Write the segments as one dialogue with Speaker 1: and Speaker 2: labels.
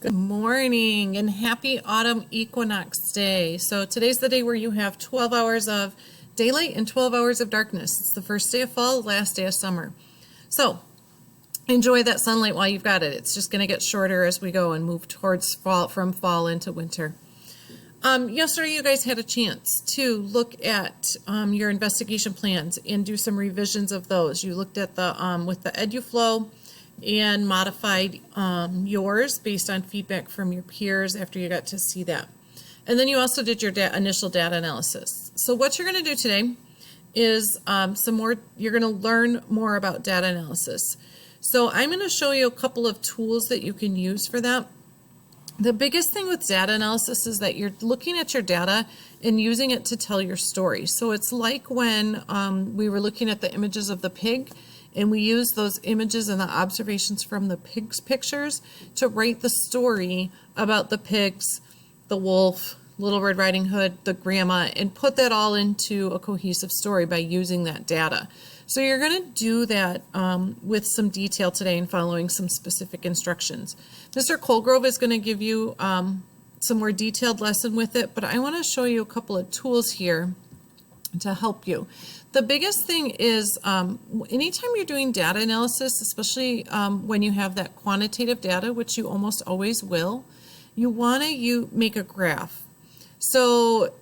Speaker 1: Good morning and happy autumn equinox day. So today's the day where you have 12 hours of daylight and 12 hours of darkness. It's the first day of fall, last day of summer. So enjoy that sunlight while you've got it. It's just going to get shorter as we go and move towards fall, from fall into winter. Yesterday you guys had a chance to look at your investigation plans and do some revisions of those. You looked at the with the EduFlow and modified yours based on feedback from your peers after you got to see that. And then you also did your initial data analysis. So what you're going to do today is you're going to learn more about data analysis. So I'm going to show you a couple of tools that you can use for that. The biggest thing with data analysis is that you're looking at your data and using it to tell your story. So it's like when we were looking at the images of the pig, and we use those images and the observations from the pig's pictures to write the story about the pigs, the wolf, Little Red Riding Hood, the grandma, and put that all into a cohesive story by using that data. So you're going to do that with some detail today and following some specific instructions. Mr. Colgrove is going to give you some more detailed lesson with it, but I want to show you a couple of tools here to help you. The biggest thing is anytime you're doing data analysis, especially when you have that quantitative data, which you almost always will, you want to make a graph. So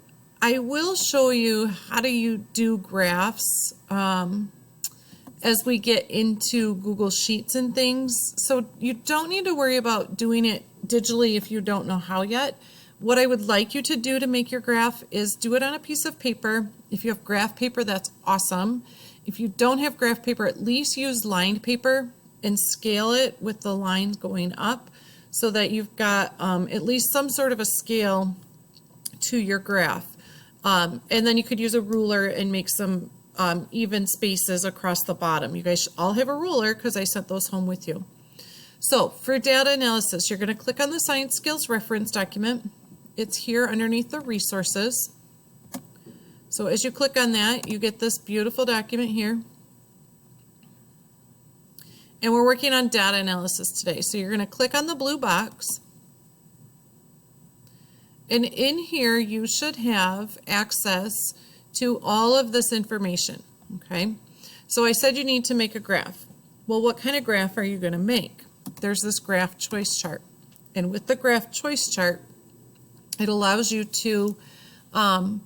Speaker 1: I will show you how do do graphs as we get into Google Sheets and things. So you don't need to worry about doing it digitally if you don't know how yet. What I would like you to do to make your graph is do it on a piece of paper. If you have graph paper, that's awesome. If you don't have graph paper, at least use lined paper and scale it with the lines going up so that you've got at least some sort of a scale to your graph. And then you could use a ruler and make some even spaces across the bottom. You guys all have a ruler because I sent those home with you. So for data analysis, you're going to click on the Science Skills reference document. It's here underneath the resources. So as you click on that, you get this beautiful document here. And we're working on data analysis today. So you're going to click on the blue box. And in here, you should have access to all of this information. Okay. So I said you need to make a graph. Well, what kind of graph are you going to make? There's this graph choice chart. And with the graph choice chart, it allows you to kind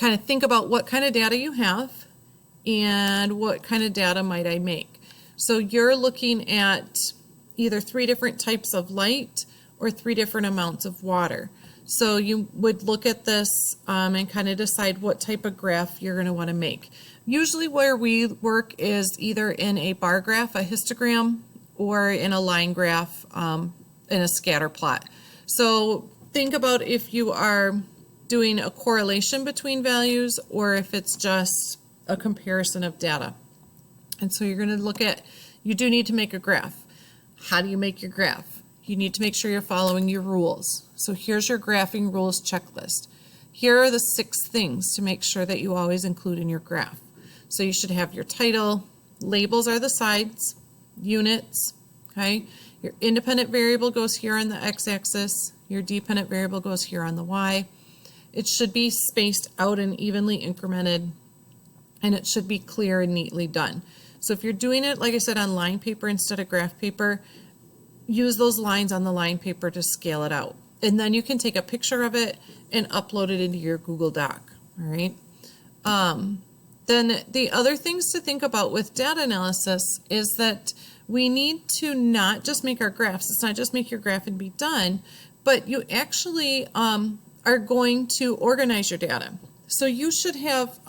Speaker 1: of think about what kind of data you have and what kind of data might I make. So you're looking at either 3 different types of light or 3 different amounts of water. So you would look at this and kind of decide what type of graph you're going to want to make. Usually where we work is either in a bar graph, a histogram, or in a line graph in a scatter plot. So think about if you are doing a correlation between values or if it's just a comparison of data. And so you're going to look at, you do need to make a graph. How do you make your graph? You need to make sure you're following your rules. So here's your graphing rules checklist. Here are the 6 things to make sure that you always include in your graph. So you should have your title, labels are the sides, units, okay? Your independent variable goes here on the x-axis. Your dependent variable goes here on the y. It should be spaced out and evenly incremented, and it should be clear and neatly done. So if you're doing it, like I said, on line paper instead of graph paper, use those lines on the line paper to scale it out. And then you can take a picture of it and upload it into your Google Doc, all right? Then the other things to think about with data analysis is that we need to not just make our graphs. It's not just make your graph and be done, but you actually are going to organize your data. So you should have,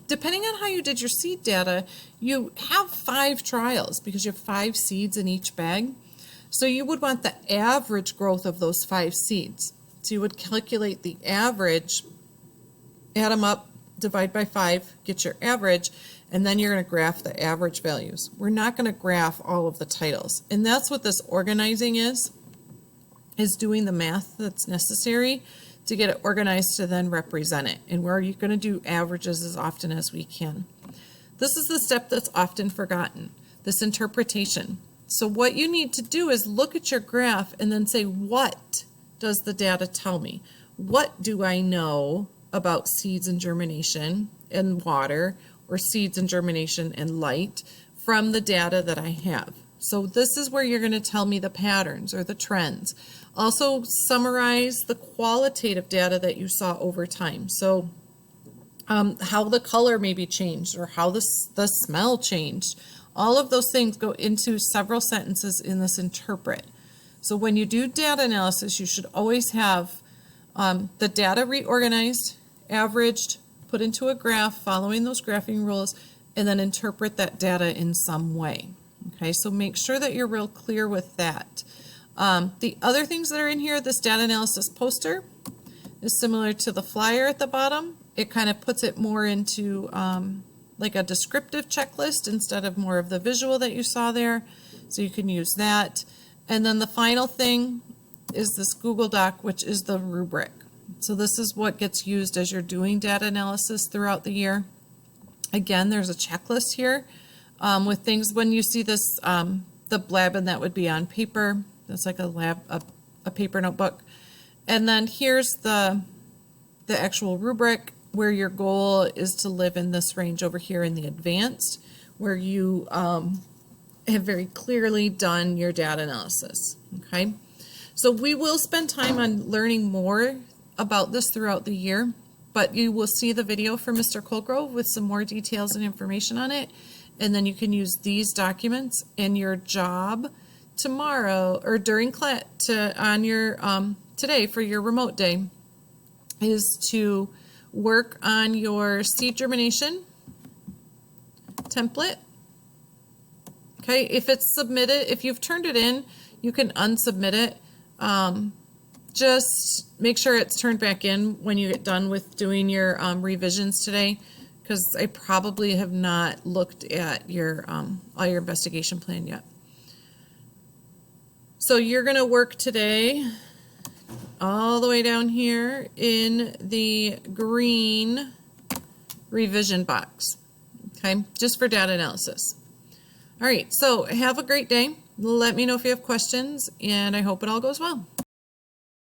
Speaker 1: depending on how you did your seed data, you have 5 trials because you have 5 seeds in each bag. So you would want the average growth of those 5 seeds. So you would calculate the average, add them up, divide by 5, get your average, and then you're going to graph the average values. We're not going to graph all of the titles. And that's what this organizing is doing the math that's necessary to get it organized to then represent it. And we're going to do averages as often as we can. This is the step that's often forgotten, this interpretation. So what you need to do is look at your graph and then say, what does the data tell me? What do I know about seeds and germination and water, or seeds and germination and light from the data that I have? So this is where you're going to tell me the patterns or the trends. Also summarize the qualitative data that you saw over time. So how the color maybe changed, or how the smell changed. All of those things go into several sentences in this interpret. So when you do data analysis, you should always have the data reorganized, averaged, put into a graph following those graphing rules, and then interpret that data in some way. Okay, so make sure that you're real clear with that. The other things that are in here, this data analysis poster is similar to the flyer at the bottom. It kind of puts it more into like a descriptive checklist instead of more of the visual that you saw there. So you can use that. And then the final thing is this Google Doc, which is the rubric. So this is what gets used as you're doing data analysis throughout the year. Again, there's a checklist here with things. When you see this, the blab, that would be on paper. That's like a paper notebook. And then here's the actual rubric, where your goal is to live in this range over here in the advanced, where you have very clearly done your data analysis. Okay, so we will spend time on learning more about this throughout the year, but you will see the video from Mr. Colgrove with some more details and information on it, and then you can use these documents. And your job tomorrow, or during class, on your today for your remote day, is to work on your seed germination template. Okay, if it's submitted, if you've turned it in, you can unsubmit it. Just make sure it's turned back in when you get done with doing your revisions today, because I probably have not looked at your all your investigation plan yet. So you're going to work today all the way down here in the green revision box, okay, just for data analysis. All right, so have a great day. Let me know if you have questions, and I hope it all goes well.